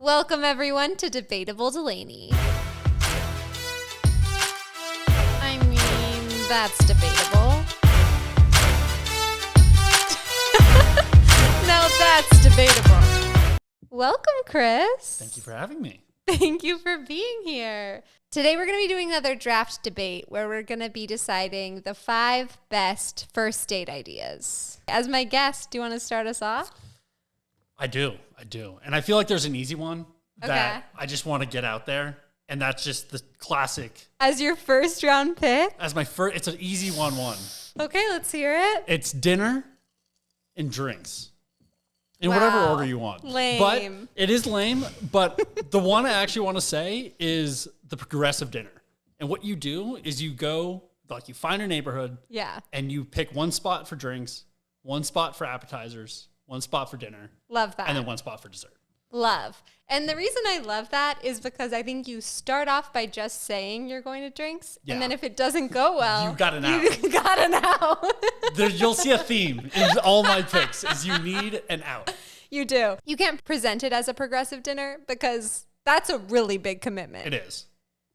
Welcome, everyone, to Debatable Delaney. I mean, that's debatable. Now that's debatable. Welcome, Chris. Thank you for having me. Thank you for being here. Today, we're going to be doing another draft debate where we're going to be deciding the 5 best first date ideas. As my guest, do you want to start us off? I do. And I feel like there's an easy one that I just want to get out there. And that's just the classic. As your first round pick? As my first, it's an easy 1-1. Okay, let's hear it. It's dinner and drinks. In whatever order you want. Lame. But it is lame. But the one I actually want to say is the progressive dinner. And what you do is you go, like you find a neighborhood. Yeah. And you pick one spot for drinks, one spot for appetizers, one spot for dinner. Love that. And then one spot for dessert. Love. And the reason I love that is because I think you start off by just saying you're going to drinks. Yeah. And then if it doesn't go well, you got an out. You got an out. You'll see a theme in all my picks is you need an out. You do. You can't present it as a progressive dinner because that's a really big commitment. It is.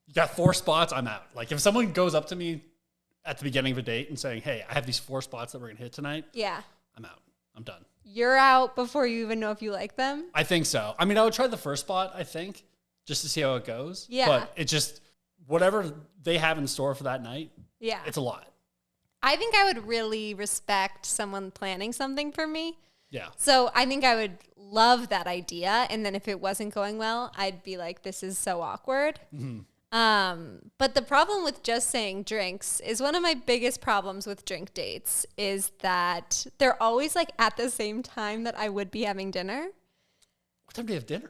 You got 4 spots, I'm out. Like if someone goes up to me at the beginning of a date and saying, hey, I have these 4 spots that we're going to hit tonight. Yeah. I'm out. I'm done. You're out before you even know if you like them? I think so. I mean, I would try the first spot, I think, just to see how it goes. Yeah. But it just, whatever they have in store for that night, yeah, it's a lot. I think I would really respect someone planning something for me. Yeah. So I think I would love that idea. And then if it wasn't going well, I'd be like, this is so awkward. Mm-hmm. But the problem with just saying drinks is one of my biggest problems with drink dates is that they're always like at the same time that I would be having dinner. What time do you have dinner?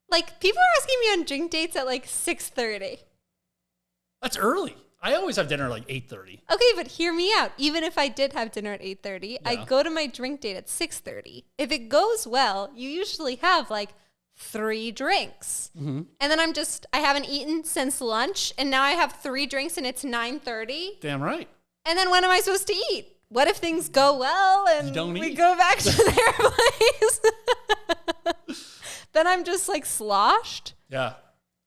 Like people are asking me on drink dates at like 6:30. That's early. I always have dinner at like 8:30. Okay, but hear me out. Even if I did have dinner at 8:30, I go to my drink date at 6:30. If it goes well, you usually have like 3 drinks. Mm-hmm. And then I haven't eaten since lunch and now I have 3 drinks and it's 9:30. Damn right. And then when am I supposed to eat? What if things go well and we go back to their place? Then I'm just like sloshed. Yeah.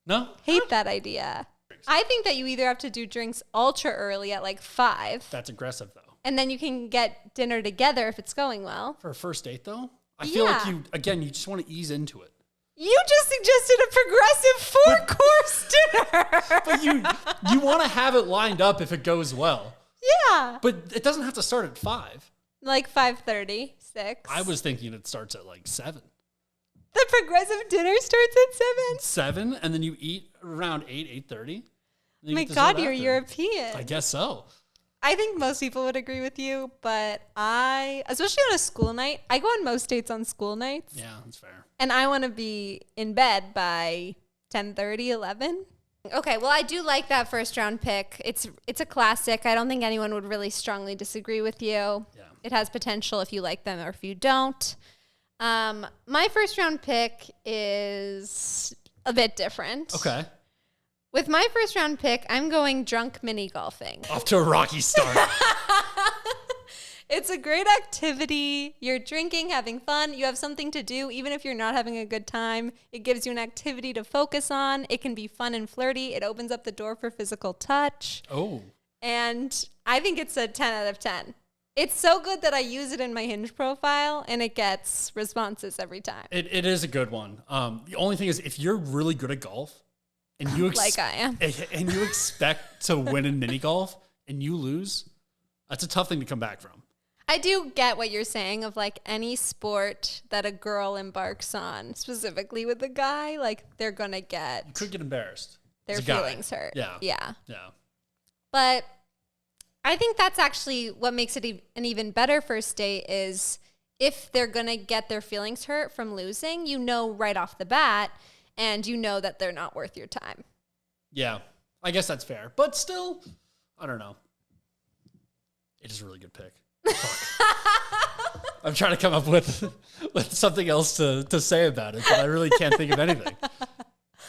No? Hate that idea. I think that you either have to do drinks ultra early at like 5. That's aggressive though. And then you can get dinner together if it's going well. For a first date though? I feel like you just want to ease into it. You just suggested a progressive 4-course dinner. But you want to have it lined up if it goes well. Yeah. But it doesn't have to start at 5. Like 5:30, 6. I was thinking it starts at like 7. The progressive dinner starts at 7? 7, and then you eat around 8, 8:30. My God, you're European. I guess so. I think most people would agree with you, but especially on a school night, I go on most dates on school nights. Yeah, that's fair. And I want to be in bed by 10:30, 11. Okay, well, I do like that first round pick. It's a classic. I don't think anyone would really strongly disagree with you. Yeah. It has potential if you like them or if you don't. My first round pick is a bit different. Okay. With my first round pick, I'm going drunk mini golfing. Off to a rocky start. It's a great activity. You're drinking, having fun. You have something to do, even if you're not having a good time. It gives you an activity to focus on. It can be fun and flirty. It opens up the door for physical touch. Oh. And I think it's a 10 out of 10. It's so good that I use it in my Hinge profile, and it gets responses every time. It is a good one. The only thing is, if you're really good at golf, and you like I am, and you expect to win in mini golf, and you lose, that's a tough thing to come back from. I do get what you're saying of like any sport that a girl embarks on, specifically with a guy, like they're gonna get. You could get embarrassed. Their feelings hurt. Yeah. Yeah. Yeah. But I think that's actually what makes it an even better first date is if they're gonna get their feelings hurt from losing, you know right off the bat, and you know that they're not worth your time. Yeah. I guess that's fair. But still, I don't know. It is a really good pick. I'm trying to come up with something else to say about it, but I really can't think of anything.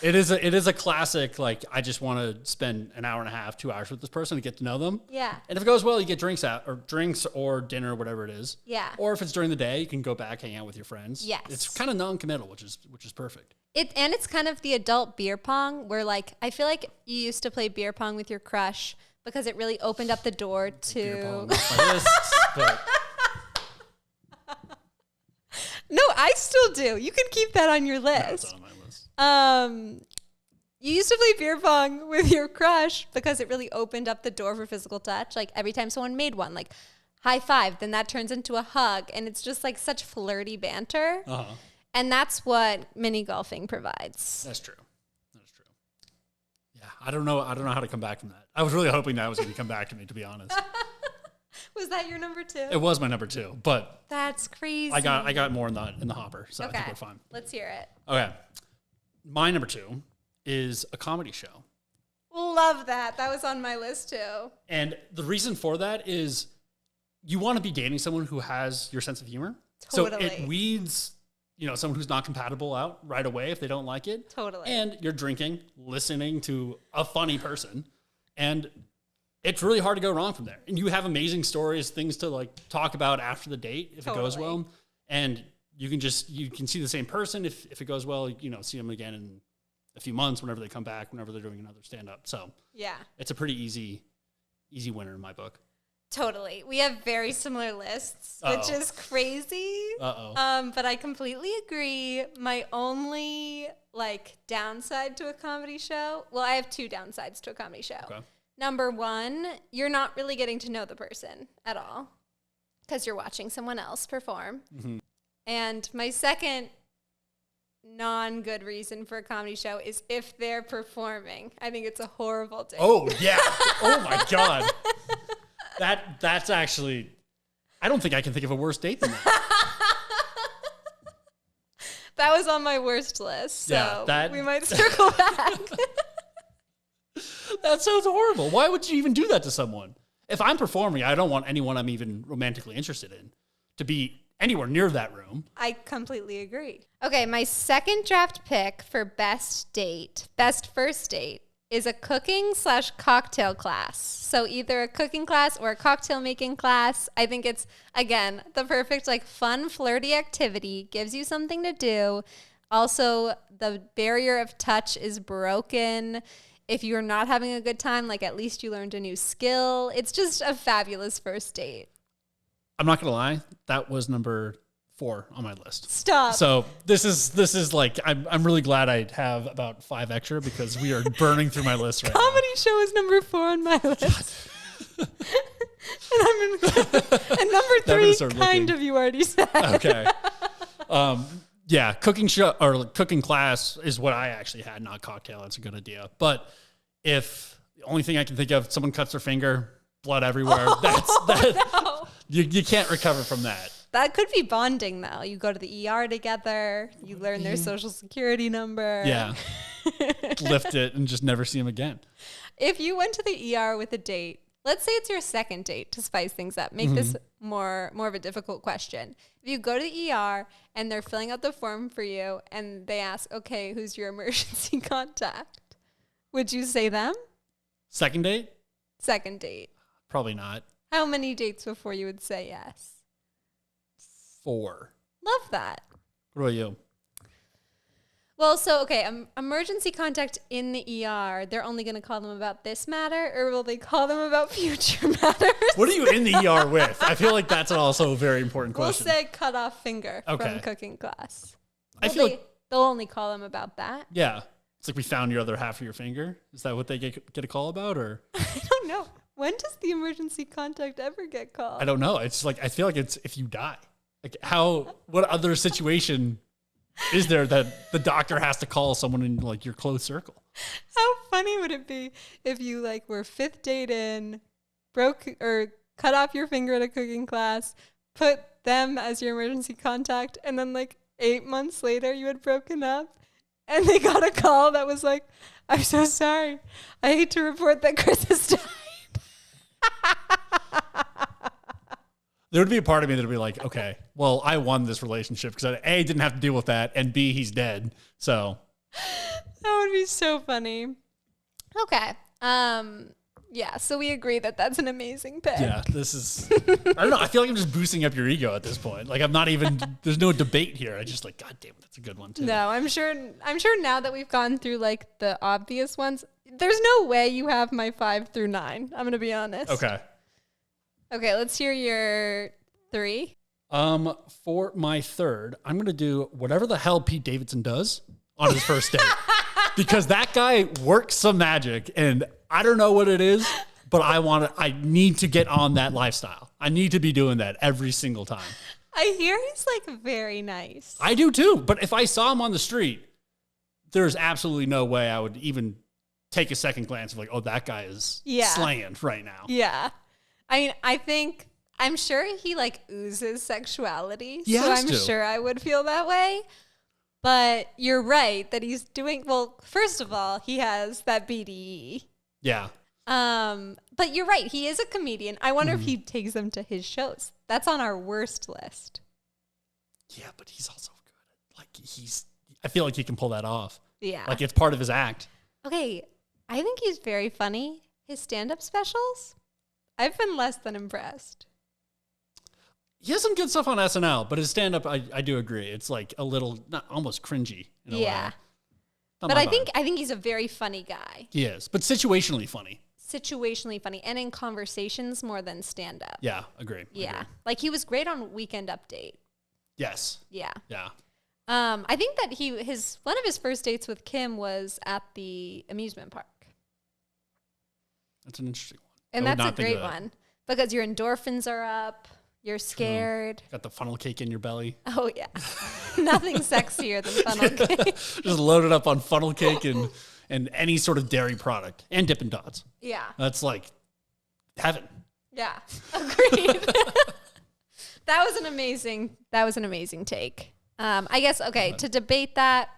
It is a classic, like, I just want to spend an hour and a half, 2 hours with this person to get to know them. Yeah. And if it goes well, you get drinks or dinner, whatever it is. Yeah. Or if it's during the day, you can go back, hang out with your friends. Yes. It's kind of non-committal, which is perfect. It's kind of the adult beer pong where, like, I feel like you used to play beer pong with your crush because it really opened up the door to... Beer pong off my list, but... No, I still do. You can keep that on your list. No, it's not on my list. You used to play beer pong with your crush because it really opened up the door for physical touch. Like every time someone made one, like high five, then that turns into a hug, and it's just like such flirty banter. Uh-huh. And that's what mini golfing provides. That's true. Yeah, I don't know how to come back from that. I was really hoping that was going to come back to me, to be honest. Was that your number 2? It was my number 2, but that's crazy. I got more in the hopper, so okay. I think we're fine. Let's hear it. Okay, my number 2 is a comedy show. Love that. That was on my list too. And the reason for that is you want to be dating someone who has your sense of humor. Totally. So it weeds, someone who's not compatible out right away if they don't like it. Totally. And you're drinking, listening to a funny person, and it's really hard to go wrong from there. And you have amazing stories, things to like talk about after the date if it goes well. And you can see the same person if it goes well, see them again in a few months whenever they come back, whenever they're doing another stand-up. So yeah, it's a pretty easy winner in my book. Totally. We have very similar lists, which is crazy. But I completely agree. My only downside to a comedy show, well, I have 2 downsides to a comedy show. Okay. Number 1, you're not really getting to know the person at all because you're watching someone else perform. Mm-hmm. And my second non-good reason for a comedy show is if they're performing. I think it's a horrible date. Oh, yeah. Oh, my God. That's actually, I don't think I can think of a worse date than that. That was on my worst list, so yeah, we might circle back. That sounds horrible. Why would you even do that to someone? If I'm performing, I don't want anyone I'm even romantically interested in to be anywhere near that room. I completely agree. Okay, my second draft pick for best first date, is a cooking/cocktail class. So either a cooking class or a cocktail making class. I think it's, again, the perfect fun, flirty activity, gives you something to do. Also, the barrier of touch is broken. If you're not having a good time, at least you learned a new skill. It's just a fabulous first date. I'm not going to lie. That was number 4 on my list. Stop. So this is I'm really glad I have about 5 extra because we are burning through my list right now. Comedy show is number 4 on my list. and number 3 kind of you already said. Okay. Yeah, cooking show or cooking class is what I actually had, not cocktail. That's a good idea. But if the only thing I can think of, someone cuts their finger, blood everywhere, no. You can't recover from that. That could be bonding, though. You go to the ER together. You learn their social security number. Yeah. Lift it and just never see them again. If you went to the ER with a date, let's say it's your second date to spice things up. Make this more of a difficult question. If you go to the ER and they're filling out the form for you and they ask, okay, who's your emergency contact? Would you say them? Second date? Second date. Probably not. How many dates before you would say yes? 4. Love that. What about you? Well, so, okay, emergency contact in the ER, they're only going to call them about this matter, or will they call them about future matters? What are you in the ER with? I feel like that's also a very important question. We'll say cut off finger from cooking class. They'll only call them about that. Yeah. It's like we found your other half of your finger. Is that what they get a call about, or? I don't know. When does the emergency contact ever get called? I don't know. It's I feel like it's if you die. What other situation is there that the doctor has to call someone in your close circle? How funny would it be if you were 5th date in, broke or cut off your finger at a cooking class, put them as your emergency contact, and then 8 months later you had broken up and they got a call that was I'm so sorry. I hate to report that Chris has died. There would be a part of me that would be okay, well, I won this relationship because A, didn't have to deal with that, and B, he's dead. So That would be so funny. Okay. Yeah, so we agree that that's an amazing pick. Yeah, this is, I don't know. I feel like I'm just boosting up your ego at this point. Like I'm not even, there's no debate here. I just like, God damn it, that's a good one too. No, I'm sure now that we've gone through like the obvious ones, there's no way you have my 5 through 9. I'm going to be honest. Okay, let's hear your 3. For my third, I'm going to do whatever the hell Pete Davidson does on his first date. Because that guy works some magic, and I don't know what it is, but I need to get on that lifestyle. I need to be doing that every single time. I hear he's like very nice. I do too, but if I saw him on the street, there's absolutely no way I would even take a second glance of like, oh, that guy is slaying right now. Yeah. I mean, I'm sure he like oozes sexuality. He so has I'm to. sure I would feel that way. But you're right that he's doing, well, first of all, he has that BDE. Yeah. But you're right. He is a comedian. I wonder if he takes them to his shows. That's on our worst list. Yeah, but he's also good. Like I feel like he can pull that off. Yeah. Like it's part of his act. Okay. I think he's very funny. His stand-up specials, I've been less than impressed. He has some good stuff on SNL, but his stand-up, I do agree. It's like a little, not almost cringy in a way. Not But my I vibe. think he's a very funny guy. He is, but situationally funny. Situationally funny and in conversations more than stand-up. Yeah, agree. Yeah. Like he was great on Weekend Update. Yes. Yeah. Yeah. I think that one of his first dates with Kim was at the amusement park. That's an interesting one. And I would that's a not think great of that. one because your endorphins are up. You're scared. Got the funnel cake in your belly. Oh, yeah. Nothing sexier than funnel cake. Just loaded up on funnel cake and any sort of dairy product and Dippin' Dots. Yeah. That's like heaven. Yeah. Agreed. That was an amazing take. I guess, okay, to debate that,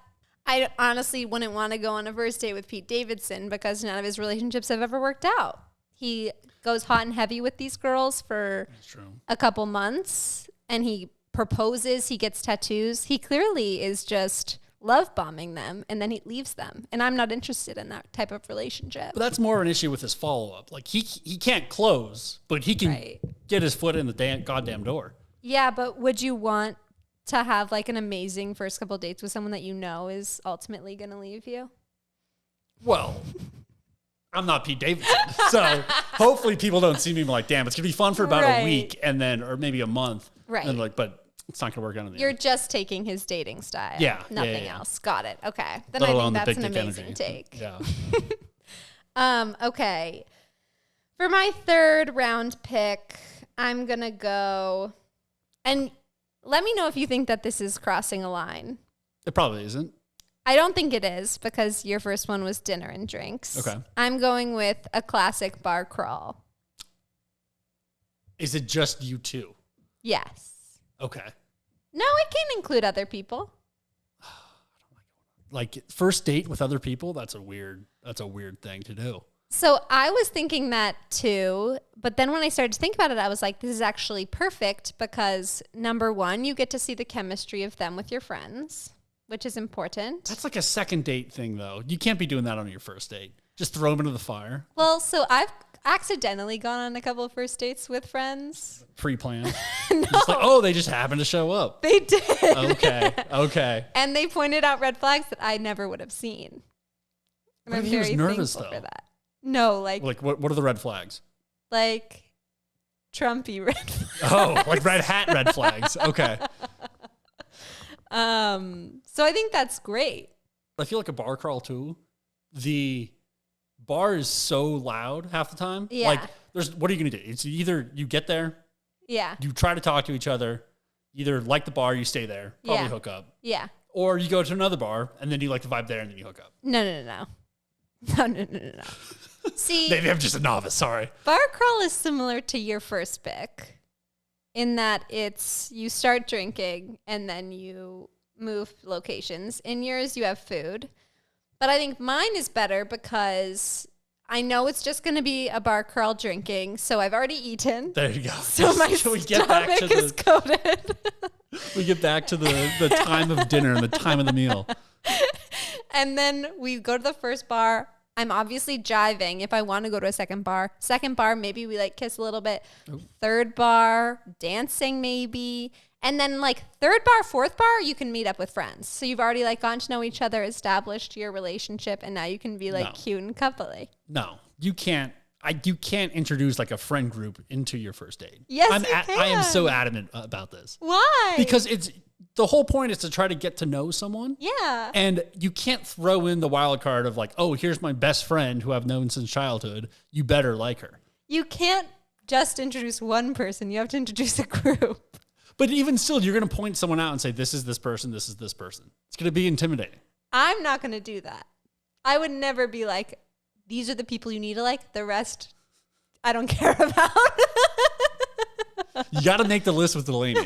I honestly wouldn't want to go on a first date with Pete Davidson because none of his relationships have ever worked out. He goes hot and heavy with these girls for a couple months and he proposes, he gets tattoos. He clearly is just love bombing them and then he leaves them. And I'm not interested in that type of relationship. But that's more of an issue with his follow-up. Like he can't close, but he can get his foot in the goddamn door. Yeah, but would you want to have like an amazing first couple dates with someone that you know is ultimately going to leave you? Well, I'm not Pete Davidson, so hopefully people don't see me like, damn, it's gonna be fun for about a week and then, or maybe a month, and like, but it's not gonna work out in the You're end. just taking his dating style, nothing else. Got it. Okay, then Let I alone think the that's an big dick amazing energy. take. Yeah. Okay, for my third round pick, I'm gonna go, and let me know if you think that this is crossing a line. It probably isn't. I don't think it is because your first one was dinner and drinks. Okay. I'm going with a classic bar crawl. Is it just you two? Yes. Okay. No, it can include other people. Like first date with other people, that's a weird thing to do. So I was thinking that too, but then when I started to think about it, I was like, this is actually perfect because number one, you get to see the chemistry of them with your friends, which is important. That's like a second date thing though. You can't be doing that on your first date. Just throw them into the fire. Well, so I've accidentally gone on a couple of first dates with friends. Pre-planned. No. It's like, oh, they just happened to show up. They did. Okay. And they pointed out red flags that I never would have seen. And What I'm if he was very nervous, thankful though? for that. No, like what are the red flags? Trumpy red flags. Oh, like red hat red flags. Okay. So I think that's great. I feel like a bar crawl too. The bar is so loud half the time. Yeah. Like what are you gonna do? It's either you get there, Yeah. you try to talk to each other, either like the bar, you stay there, probably hook up. Yeah. Or you go to another bar and then you like the vibe there and then you hook up. No. See, Maybe I'm just a novice, sorry. bar crawl is similar to your first pick in that it's you start drinking and then you move locations. In yours, you have food. But I think mine is better because I know it's just going to be a bar crawl drinking, so I've already eaten. There you go. So my stomach is coated. We get back to the time of dinner and the time of the meal. And then we go to the first bar. I'm obviously jiving if I want to go to a second bar. Second bar, maybe we like kiss a little bit. Ooh. Third bar, dancing maybe. And then like third bar, fourth bar, you can meet up with friends. So you've already like gotten to know each other, established your relationship, and now you can be like cute and coupley. No, you can't. You can't introduce like a friend group into your first date. Yes, you can. I am so adamant about this. Why? Because the whole point is to try to get to know someone. Yeah. And you can't throw in the wild card of like, oh, here's my best friend who I've known since childhood. You better like her. You can't just introduce one person. You have to introduce a group. But even still, you're going to point someone out and say, this is this person, this is this person. It's going to be intimidating. I'm not going to do that. I would never be like, these are the people you need to like. The rest, I don't care about. You got to make the list with Delaney.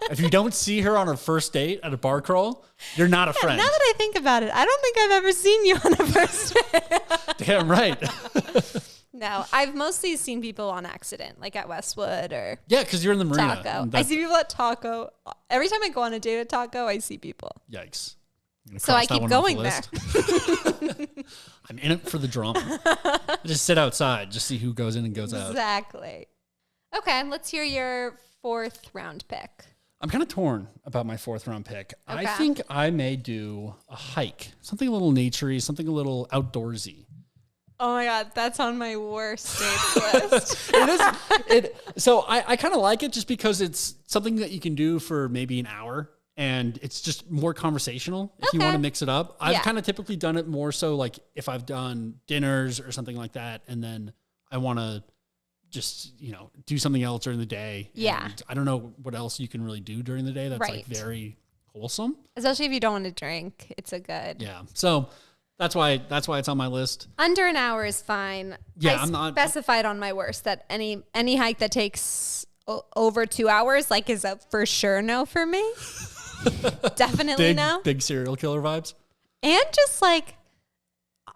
If you don't see her on a first date at a bar crawl, you're not a friend. Now that I think about it, I don't think I've ever seen you on a first date. Damn right. No, I've mostly seen people on accident, like at Westwood or because you're in the marina. Taco. I see people at Taco. Every time I go on a date at Taco, I see people. Yikes. So I keep going there. I'm in it for the drama. I just sit outside, just see who goes in and goes out. Exactly. Okay, let's hear your 4th round pick. I'm kind of torn about my 4th round pick. Okay. I think I may do a hike, something a little naturey, something a little outdoorsy. Oh my God, that's on my worst dates list. It is. So I kind of like it just because it's something that you can do for maybe an hour. And it's just more conversational if you want to mix it up. I've kind of typically done it more so like if I've done dinners or something like that, and then I want to just, do something else during the day. Yeah. And I don't know what else you can really do during the day that's like very wholesome. Especially if you don't want to drink. It's a good. Yeah. So that's why it's on my list. Under an hour is fine. Yeah, I'm not specified on my worst that any hike that takes over 2 hours like is a for sure no for me. Definitely no. Big serial killer vibes. And just like,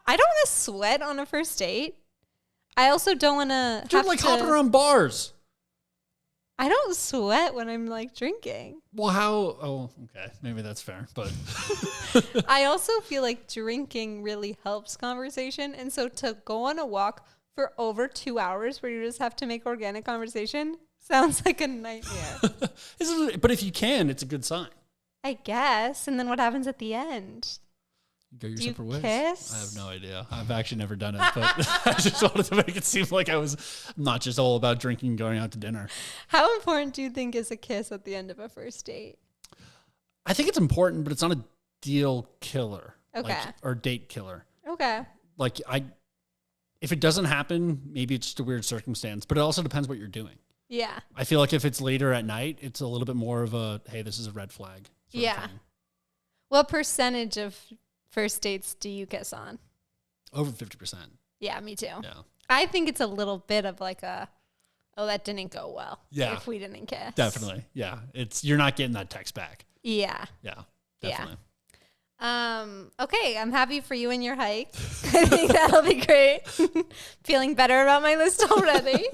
I don't want to sweat on a first date. I also don't want to. You're like hopping around bars. I don't sweat when I'm like drinking. Well, oh, okay. Maybe that's fair. But I also feel like drinking really helps conversation. And so to go on a walk for over 2 hours where you just have to make organic conversation sounds like a nightmare. But if you can, it's a good sign. I guess. And then what happens at the end? You go your separate ways. Kiss? I have no idea. I've actually never done it, but I just wanted to make it seem like I was not just all about drinking and going out to dinner. How important do you think is a kiss at the end of a first date? I think it's important, but it's not a deal killer. Okay. Or date killer. Okay. Like if it doesn't happen, maybe it's just a weird circumstance, but it also depends what you're doing. Yeah. I feel like if it's later at night, it's a little bit more of a, hey, this is a red flag. Yeah. What percentage of first dates do you kiss on? Over 50%. Yeah, me too. Yeah. I think it's a little bit of like that didn't go well. Yeah. If we didn't kiss. Definitely. Yeah. You're not getting that text back. Yeah. Yeah. Definitely. Yeah. Okay, I'm happy for you and your hike. I think that'll be great. Feeling better about my list already.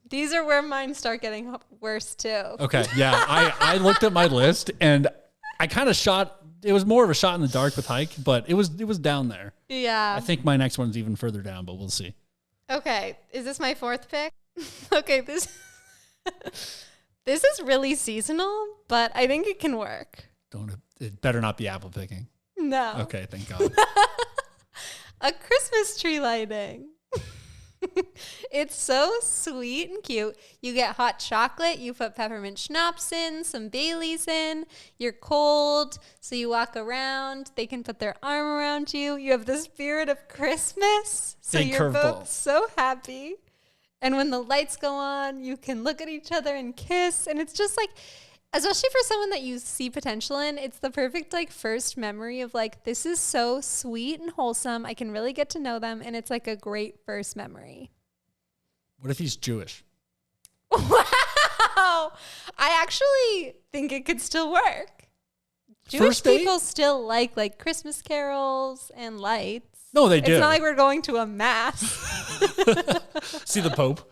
These are where mine start getting worse too. Okay, yeah. I looked at my list and I kind of it was more of a shot in the dark with hike, but it was down there. Yeah. I think my next one's even further down, but we'll see. Okay. Is this my 4th pick? Okay, this is really seasonal, but I think it can work. It better not be apple picking. No. Okay, thank God. A Christmas tree lighting. It's so sweet and cute. You get hot chocolate, you put peppermint schnapps in, some Baileys in, you're cold, so you walk around, they can put their arm around you. You have the spirit of Christmas, so you're both so happy. And when the lights go on, you can look at each other and kiss, and it's just like, especially for someone that you see potential in, it's the perfect like first memory of like, this is so sweet and wholesome. I can really get to know them. And it's like a great first memory. What if he's Jewish? Wow. I actually think it could still work. Jewish people still like Christmas carols and lights. No, they do. It's not like we're going to a mass. See the Pope.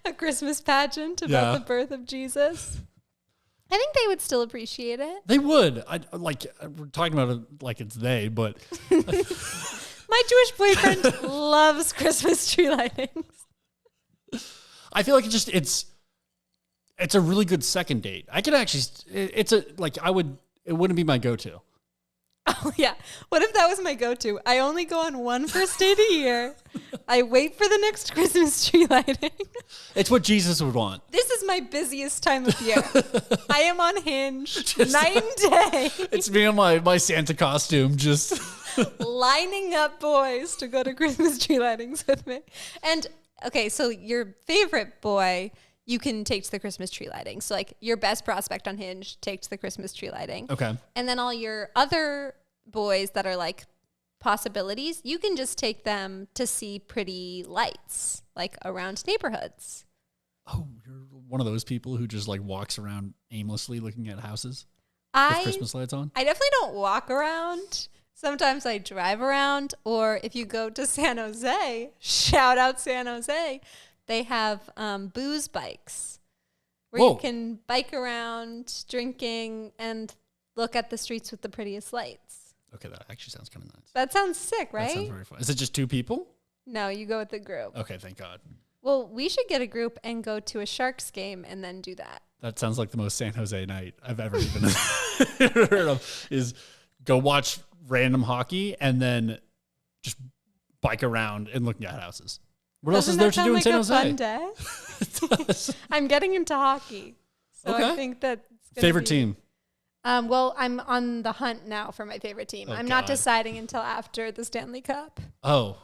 A Christmas pageant about the birth of Jesus. I think they would still appreciate it. They would. We're talking about it like it's they, but my Jewish boyfriend loves Christmas tree lightings. I feel like it's a really good second date. I could actually, it wouldn't be my go-to. Oh, yeah. What if that was my go-to? I only go on one first date a year. I wait for the next Christmas tree lighting. It's what Jesus would want. This is my busiest time of year. I am on Hinge night and day. It's me in my Santa costume, just lining up boys to go to Christmas tree lightings with me. And, okay, so your favorite boy, you can take to the Christmas tree lighting. So, like, your best prospect on Hinge, take to the Christmas tree lighting. Okay. And then all your other boys that are, like, possibilities, you can just take them to see pretty lights, like, around neighborhoods. Oh, you're one of those people who just, like, walks around aimlessly looking at houses with Christmas lights on? I definitely don't walk around. Sometimes I drive around. Or if you go to San Jose, shout out San Jose, they have booze bikes where you can bike around drinking and look at the streets with the prettiest lights. Okay, that actually sounds kind of nice. That sounds sick, right? That sounds very fun. Is it just 2 people? No, you go with the group. Okay, thank God. Well, we should get a group and go to a Sharks game and then do that. That sounds like the most San Jose night I've ever even heard of, is go watch random hockey and then just bike around and looking at houses. What else is there to do in San Jose? Fun day? It does. I'm getting into hockey. So I think that's favorite team. Well, I'm on the hunt now for my favorite team. I'm not deciding until after the Stanley Cup. Oh,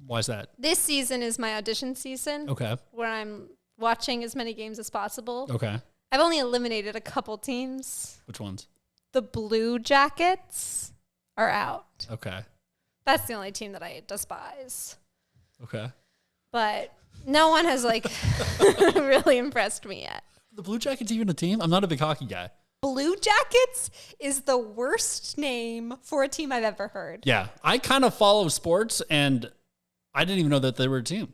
why is that? This season is my audition season. Okay. Where I'm watching as many games as possible. Okay. I've only eliminated a couple teams. Which ones? The Blue Jackets are out. Okay. That's the only team that I despise. Okay. But no one has, like, really impressed me yet. The Blue Jackets even a team? I'm not a big hockey guy. Blue Jackets is the worst name for a team I've ever heard. Yeah. I kind of follow sports, and I didn't even know that they were a team.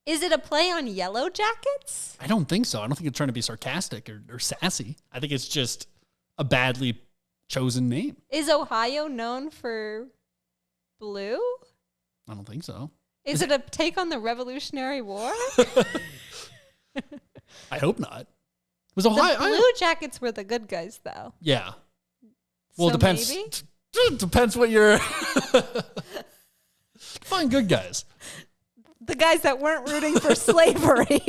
Is it a play on Yellow Jackets? I don't think so. I don't think it's trying to be sarcastic or sassy. I think it's just a badly chosen name. Is Ohio known for blue? I don't think so. Is it a take on the Revolutionary War? I hope not. Was Ohio? The Blue Jackets were the good guys, though. Yeah. Well, so it depends. Maybe? Depends what you're. Find good guys. The guys that weren't rooting for slavery.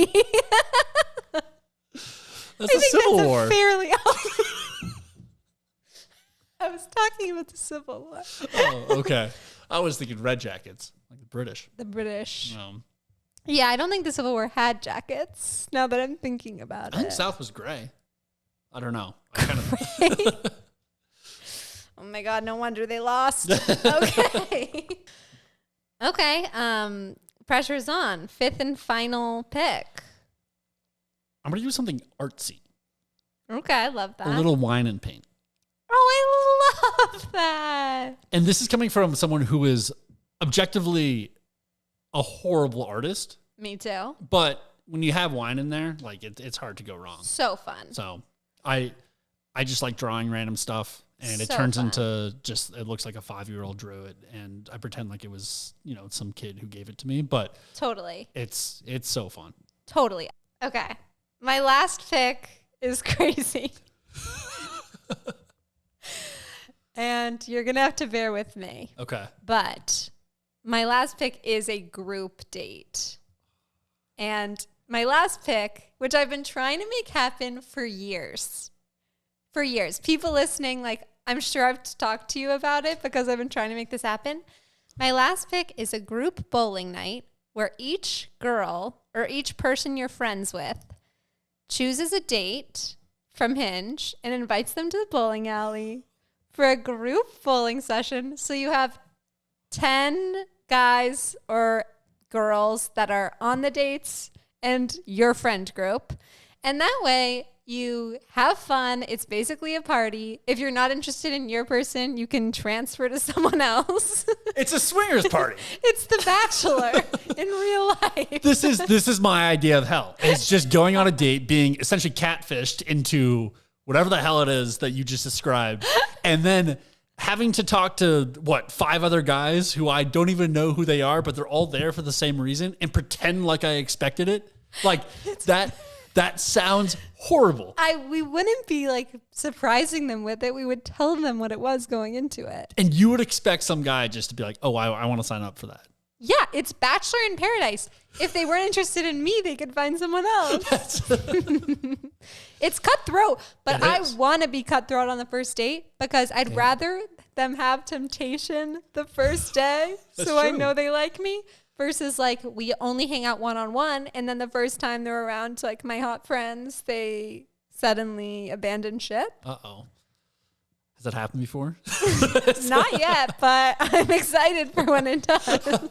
That's the Civil War. Fairly. I was talking about the Civil War. Oh, okay. I was thinking Red Jackets, like the British. The British. Yeah, I don't think the Civil War had jackets, now that I'm thinking about it. I think South was gray. I don't know. I kind of. Oh my God, no wonder they lost. Okay. Okay, pressure's on. 5th and final pick. I'm going to do something artsy. Okay, I love that. A little wine and paint. Oh, I love that. And this is coming from someone who is objectively a horrible artist. Me too. But when you have wine in there, like it's hard to go wrong. So fun. So I just like drawing random stuff, and it turns into just, it looks like a 5-year-old drew it, and I pretend like it was, some kid who gave it to me. But totally, it's so fun. Totally. Okay, my last pick is crazy. And you're going to have to bear with me. Okay. But my last pick is a group date. And my last pick, which I've been trying to make happen for years. For years. People listening, like, I'm sure I've talked to you about it because I've been trying to make this happen. My last pick is a group bowling night where each girl or each person you're friends with chooses a date from Hinge and invites them to the bowling alley for a group bowling session. So you have 10 guys or girls that are on the dates and your friend group. And that way you have fun. It's basically a party. If you're not interested in your person, you can transfer to someone else. It's a swingers party. It's The Bachelor in real life. This is my idea of hell. It's just going on a date, being essentially catfished into whatever the hell it is that you just described, and then having to talk to 5 other guys who I don't even know who they are, but they're all there for the same reason, and pretend like I expected it. Like that sounds horrible. We wouldn't be like surprising them with it. We would tell them what it was going into it. And you would expect some guy just to be like, oh, I want to sign up for that. Yeah, it's Bachelor in Paradise. If they weren't interested in me, they could find someone else. It's cutthroat, but I want to be cutthroat on the first date because I'd rather them have temptation the first day so I know they like me versus like we only hang out one-on-one and then the first time they're around like my hot friends, they suddenly abandon ship. Uh-oh. Has that happened before? Not yet, but I'm excited for when it does.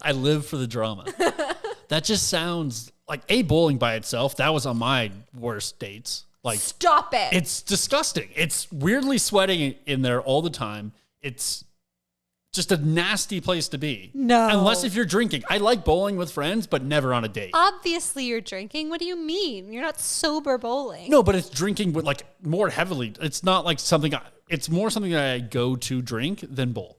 I live for the drama. That just sounds like bowling by itself. That was on my worst dates. Like, stop it. It's disgusting. It's weirdly sweating in there all the time. It's just a nasty place to be. No. Unless if you're drinking. I like bowling with friends, but never on a date. Obviously you're drinking. What do you mean? You're not sober bowling. No, but it's drinking with like more heavily. It's not like something, it's more something that I go to drink than bowl.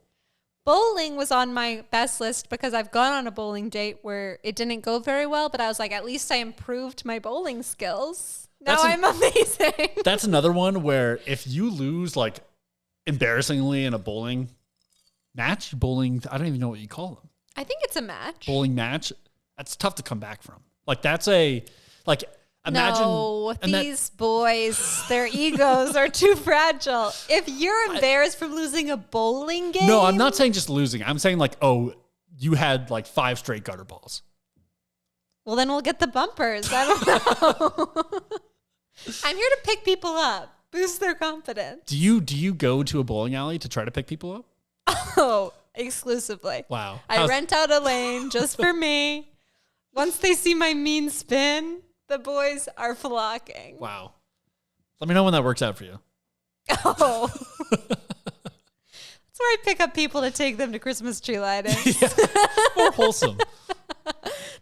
Bowling was on my best list because I've gone on a bowling date where it didn't go very well, but I was like, at least I improved my bowling skills. Now I'm amazing. That's another one where if you lose like embarrassingly in a bowling match, I don't even know what you call them. I think it's a match. Bowling match. That's tough to come back from. Like imagine. These boys, their egos are too fragile. If you're embarrassed from losing a bowling game. No, I'm not saying just losing. I'm saying like, oh, you had like 5 straight gutter balls. Well, then we'll get the bumpers. I don't know. I'm here to pick people up, boost their confidence. Do you go to a bowling alley to try to pick people up? Oh, exclusively. Wow. I rent out a lane just for me. Once they see my mean spin, the boys are flocking. Wow. Let me know when that works out for you. Oh. That's where I pick up people to take them to Christmas tree lighting. Yeah, more wholesome.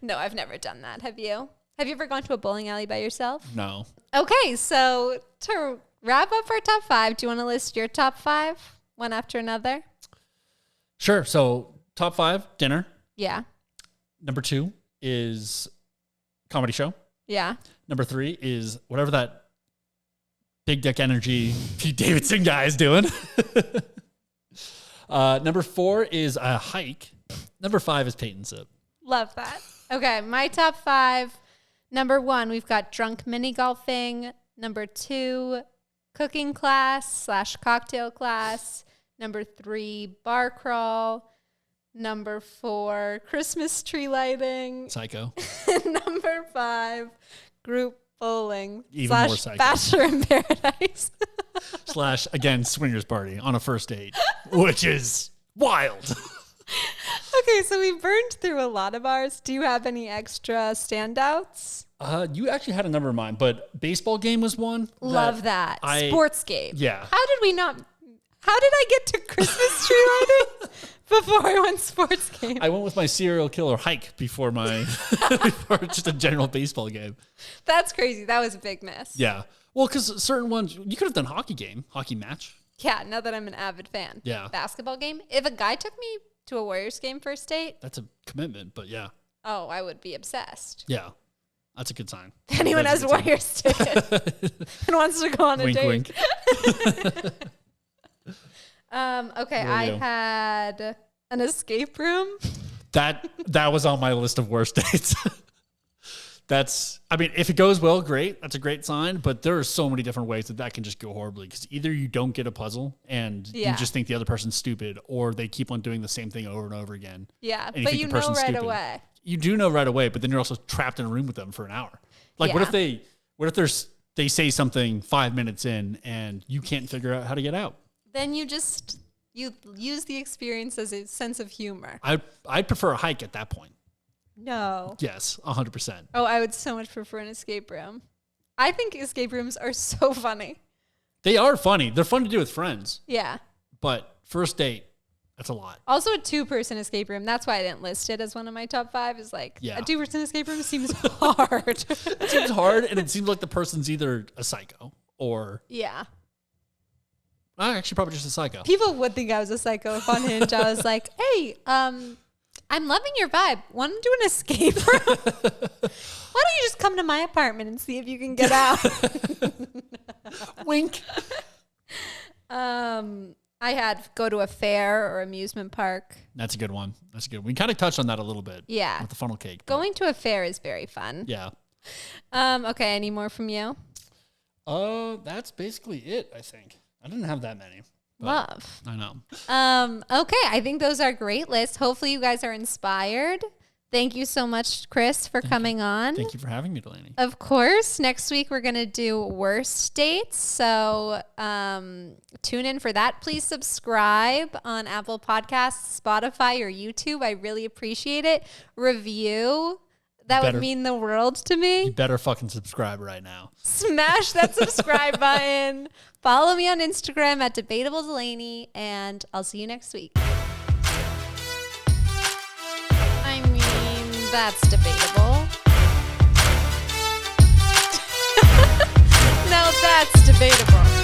No, I've never done that. Have you? Have you ever gone to a bowling alley by yourself? No. Okay, so to wrap up our top 5, do you want to list your top 5 one after another? Sure. So top 5, dinner. Yeah. Number 2 is comedy show. Yeah. Number 3 is whatever that big dick energy Pete Davidson guy is doing. Number 4 is a hike. Number 5 is Peyton Sip. Love that. Okay, my top 5. Number 1, we've got drunk mini golfing. Number 2, cooking class / cocktail class. Number 3, bar crawl. Number 4, Christmas tree lighting. Psycho. Number 5, group bowling. Even more psycho. Bachelor in Paradise. / again, swingers party on a first date, which is wild. Okay, so we burned through a lot of ours. Do you have any extra standouts? You actually had a number of mine, but baseball game was one. Love that. Sports game. Yeah. How did I get to Christmas tree lighting before I went sports game? I went with my serial killer hike before just a general baseball game. That's crazy. That was a big miss. Yeah. Well, because certain ones, you could have done hockey match. Yeah, now that I'm an avid fan. Yeah. Basketball game. If a guy took me to a Warriors game first date. That's a commitment, but yeah. Oh, I would be obsessed. Yeah. That's a good sign. If anyone has Warriors tickets and wants to go on a date. Wink. Okay, I had an escape room. That was on my list of worst dates. If it goes well, great. That's a great sign. But there are so many different ways that can just go horribly. Because either you don't get a puzzle and you just think the other person's stupid, or they keep on doing the same thing over and over again. Yeah, but you know right away. You do know right away, but then you're also trapped in a room with them for an hour. Like, what if they say something 5 minutes in and you can't figure out how to get out? Then you use the experience as a sense of humor. I'd prefer a hike at that point. No. Yes, 100%. Oh, I would so much prefer an escape room. I think escape rooms are so funny. They are funny. They're fun to do with friends. Yeah. But first date, that's a lot. Also a 2-person escape room. That's why I didn't list it as one of my top 5 is like a 2-person escape room seems hard. It seems hard, and it seems like the person's either a psycho or Yeah. I'm actually probably just a psycho. People would think I was a psycho if on Hinge I was like, hey, I'm loving your vibe. Want to do an escape room? Why don't you just come to my apartment and see if you can get out? Wink. I had go to a fair or amusement park. That's a good one. That's good. We kind of touched on that a little bit. Yeah. With the funnel cake. Going to a fair is very fun. Yeah. Okay. Any more from you? That's basically it, I think. I didn't have that many. Love. I know. Okay. I think those are great lists. Hopefully you guys are inspired. Thank you so much, Chris, for coming on. Thank you for having me, Delaney. Of course. Next week, we're going to do worst dates. So tune in for that. Please subscribe on Apple Podcasts, Spotify, or YouTube. I really appreciate it. Review. That would mean the world to me. You better fucking subscribe right now. Smash that subscribe button. Follow me on Instagram at Debatable Delaney, and I'll see you next week. I mean, that's debatable. Now that's debatable.